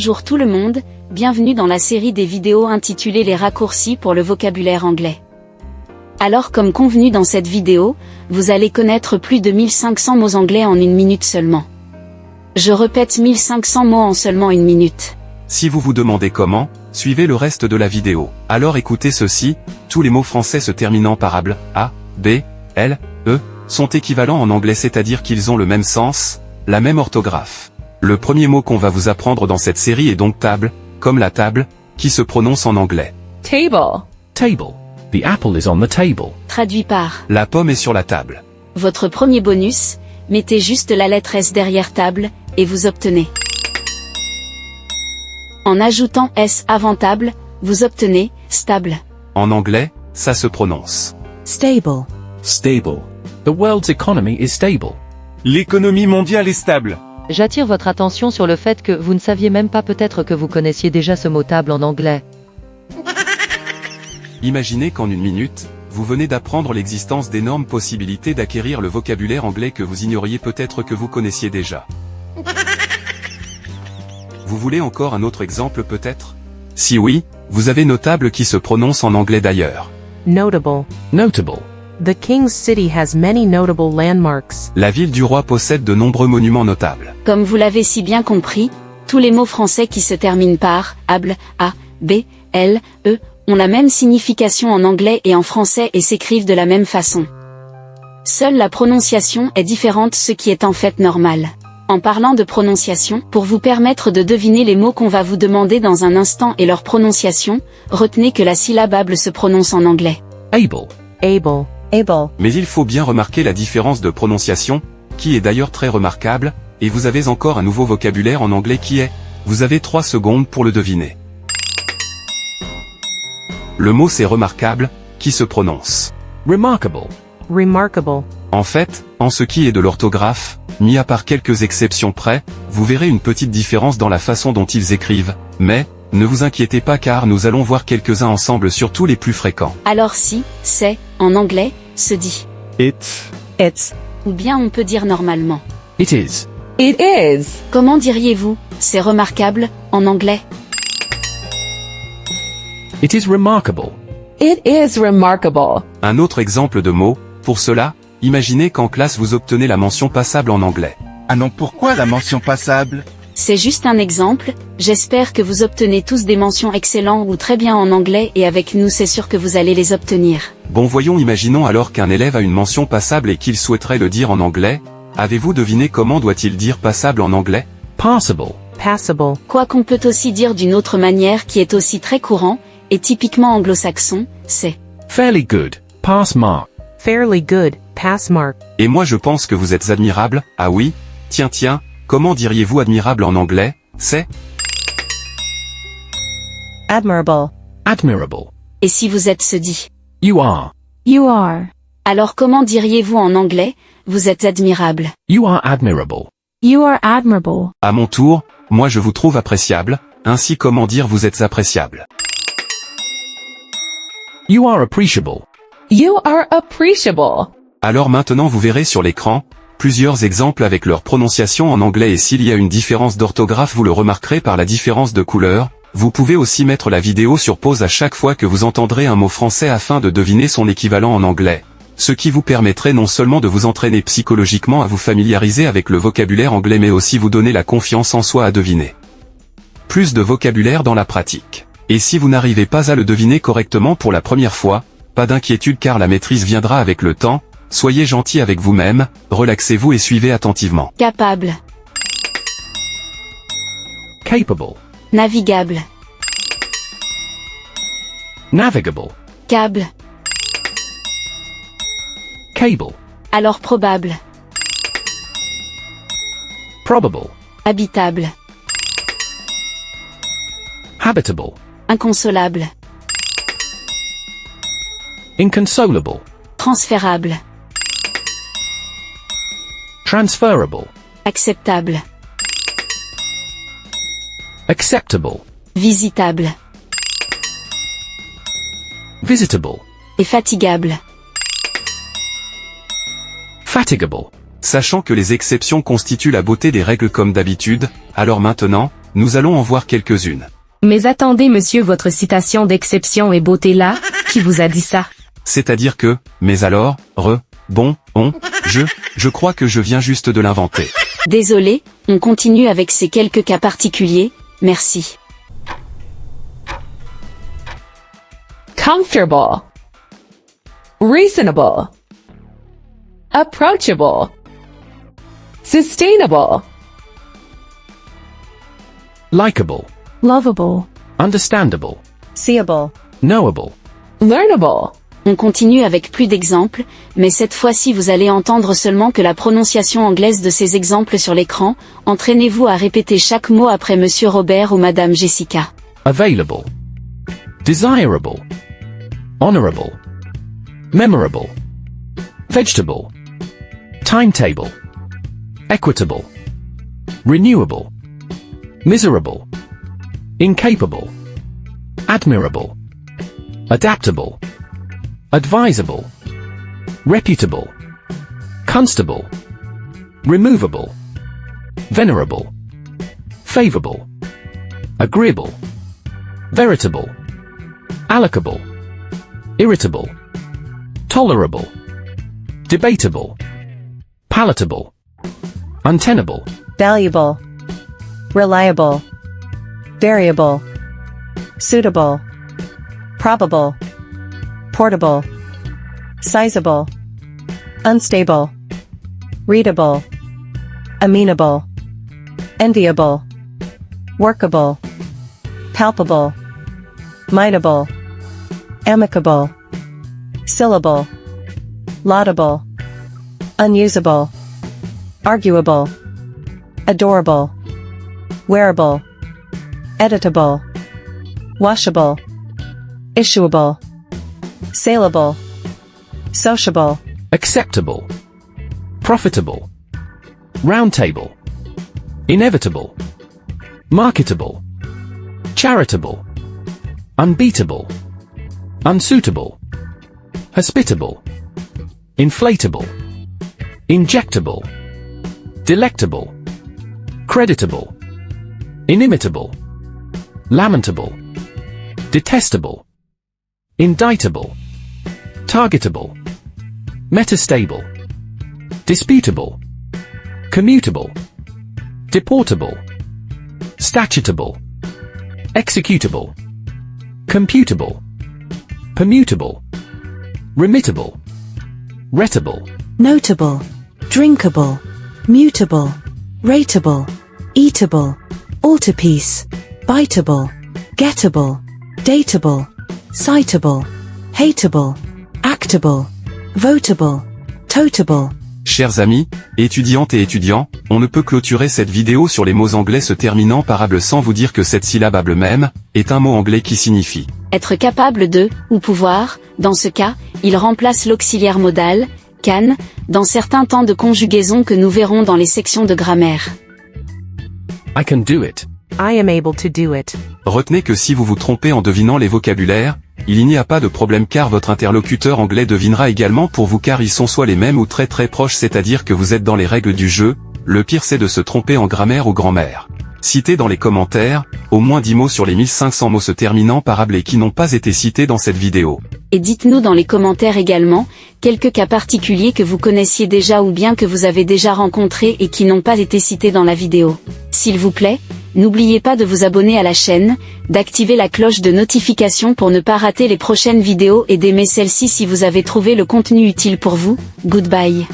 Bonjour tout le monde, bienvenue dans la série des vidéos intitulée Les raccourcis pour le vocabulaire anglais. Alors comme convenu dans cette vidéo, vous allez connaître plus de 1500 mots anglais en une minute seulement. Je répète 1500 mots en seulement une minute. Si vous vous demandez comment, suivez le reste de la vidéo. Alors écoutez ceci, tous les mots français se terminant par able, a, b, l, e, sont équivalents en anglais, c'est-à-dire qu'ils ont le même sens, la même orthographe. Le premier mot qu'on va vous apprendre dans cette série est donc table, comme la table, qui se prononce en anglais. Table. Table. The apple is on the table. Traduit par La pomme est sur la table. votre premier bonus, mettez juste la lettre S derrière table, et vous obtenez. En ajoutant S avant table, vous obtenez stable. En anglais, ça se prononce Stable. Stable. The world's economy is stable. L'économie mondiale est stable. J'attire votre attention sur le fait que vous ne saviez même pas peut-être que vous connaissiez déjà ce mot table en anglais. Imaginez qu'en une minute, vous venez d'apprendre l'existence d'énormes possibilités d'acquérir le vocabulaire anglais que vous ignoriez peut-être que vous connaissiez déjà. Vous voulez encore un autre exemple peut-être? Si oui, vous avez notable qui se prononce en anglais d'ailleurs. Notable. Notable. The King's City has many notable landmarks. La ville du roi possède de nombreux monuments notables. Comme vous l'avez si bien compris, tous les mots français qui se terminent par able, a, b, l, e, ont la même signification en anglais et en français et s'écrivent de la même façon. Seule la prononciation est différente, ce qui est en fait normal. En parlant de prononciation, pour vous permettre de deviner les mots qu'on va vous demander dans un instant et leur prononciation, retenez que la syllabe able se prononce en anglais. Able. Able. Able. Mais il faut bien remarquer la différence de prononciation, qui est d'ailleurs très remarquable, et vous avez encore un nouveau vocabulaire en anglais qui est. Vous avez 3 secondes pour le deviner. Le mot c'est remarquable, qui se prononce Remarkable. Remarkable. En fait, en ce qui est de l'orthographe, mis à part quelques exceptions près, vous verrez une petite différence dans la façon dont ils écrivent, mais, ne vous inquiétez pas car nous allons voir quelques-uns ensemble, surtout les plus fréquents. Alors si, c'est, en anglais, se dit. It's. Ou bien on peut dire normalement. It is. It is. Comment diriez-vous, c'est remarquable, en anglais? It is remarkable. It is remarkable. Un autre exemple de mot, pour cela, imaginez qu'en classe vous obtenez la mention passable en anglais. Ah non, pourquoi la mention passable? C'est juste un exemple, j'espère que vous obtenez tous des mentions excellentes ou très bien en anglais et avec nous c'est sûr que vous allez les obtenir. Bon voyons, imaginons alors qu'un élève a une mention passable et qu'il souhaiterait le dire en anglais. Avez-vous deviné comment doit-il dire passable en anglais? Passable. Passable. Quoi qu'on peut aussi dire d'une autre manière qui est aussi très courant, et typiquement anglo-saxon, c'est Fairly good. Pass mark. Fairly good. Pass mark. Et moi je pense que vous êtes admirable. Ah oui? Tiens, comment diriez-vous admirable en anglais? C'est Admirable. Admirable. et si vous êtes se dit. You are. You are. Alors comment diriez-vous en anglais, vous êtes admirable? You are admirable. You are admirable. à mon tour, moi je vous trouve appréciable, ainsi comment dire vous êtes appréciable? You are appreciable. You are appreciable. Alors maintenant vous verrez sur l'écran, plusieurs exemples avec leur prononciation en anglais et s'il y a une différence d'orthographe vous le remarquerez par la différence de couleur. Vous pouvez aussi mettre la vidéo sur pause à chaque fois que vous entendrez un mot français afin de deviner son équivalent en anglais. Ce qui vous permettrait non seulement de vous entraîner psychologiquement à vous familiariser avec le vocabulaire anglais mais aussi vous donner la confiance en soi à deviner. Plus de vocabulaire dans la pratique. Et si vous n'arrivez pas à le deviner correctement pour la première fois, pas d'inquiétude car la maîtrise viendra avec le temps, soyez gentil avec vous-même, relaxez-vous et suivez attentivement. Capable, Capable. navigable, Navigable. câble, Cable. alors probable, Probable. habitable, Habitable. inconsolable, Inconsolable. transférable, Transferable. acceptable, Acceptable. visitable, Visitable. et fatigable. Fatigable. Sachant que les exceptions constituent la beauté des règles comme d'habitude, alors maintenant, Nous allons en voir quelques-unes. Mais attendez monsieur, votre citation d'exception et beauté là, qui vous a dit ça? C'est-à-dire que, mais alors, bon, je crois que je viens juste de l'inventer. Désolé, on continue avec ces quelques cas particuliers, merci. Comfortable. Reasonable. Approachable. Sustainable. Likeable. Lovable. Understandable. Seeable. Knowable. Learnable. On continue avec plus d'exemples, mais cette fois-ci vous allez entendre seulement que la prononciation anglaise de ces exemples sur l'écran. Entraînez-vous à répéter chaque mot après Monsieur Robert ou Madame Jessica. Available. Desirable. Honorable. Memorable. Vegetable. Timetable. Equitable. Renewable. Miserable. Incapable. Admirable. Adaptable. Advisable. Reputable. Constable. Removable. Venerable. Favorable. Agreeable. Veritable. Allocable. Irritable. Tolerable. Debatable. Palatable. Untenable. Valuable. Reliable. Variable. Suitable. Probable. Portable. Sizable. Unstable. Readable. Amenable. Enviable. Workable. Palpable. Mightable. Amicable. Syllable. Laudable. Unusable. Arguable. Adorable. Wearable. Editable. Washable. Issuable. Saleable. Sociable. Acceptable. Profitable. Roundtable. Inevitable. Marketable. Charitable. Unbeatable. Unsuitable. Hospitable. Inflatable. Injectable. Delectable. Creditable. Inimitable. Lamentable. Detestable. Indictable. Targetable. Metastable. Disputable. Commutable. Deportable. Statutable. Executable. Computable. Permutable. Remittable. Retable. Notable, drinkable, mutable, rateable, eatable, altarpiece, biteable, gettable, dateable, citable, hateable, actable, votable, totable. Chers amis, étudiantes et étudiants, on ne peut clôturer cette vidéo sur les mots anglais se terminant par able sans vous dire que cette syllabe able même est un mot anglais qui signifie Être capable de, ou pouvoir, dans ce cas, il remplace l'auxiliaire modal, can, dans certains temps de conjugaison que nous verrons dans les sections de grammaire. I can do it. I am able to do it. Retenez que si vous vous trompez en devinant les vocabulaires, il n'y a pas de problème car votre interlocuteur anglais devinera également pour vous car ils sont soit les mêmes ou très proches, c'est-à-dire que vous êtes dans les règles du jeu. Le pire c'est de se tromper en grammaire ou grand-mère. Citez dans les commentaires, au moins 10 mots sur les 1500 mots se terminant par able et qui n'ont pas été cités dans cette vidéo. Et dites-nous dans les commentaires également, quelques cas particuliers que vous connaissiez déjà ou bien que vous avez déjà rencontrés et qui n'ont pas été cités dans la vidéo. S'il vous plaît, n'oubliez pas de vous abonner à la chaîne, d'activer la cloche de notification pour ne pas rater les prochaines vidéos et d'aimer celle-ci si vous avez trouvé le contenu utile pour vous. Goodbye.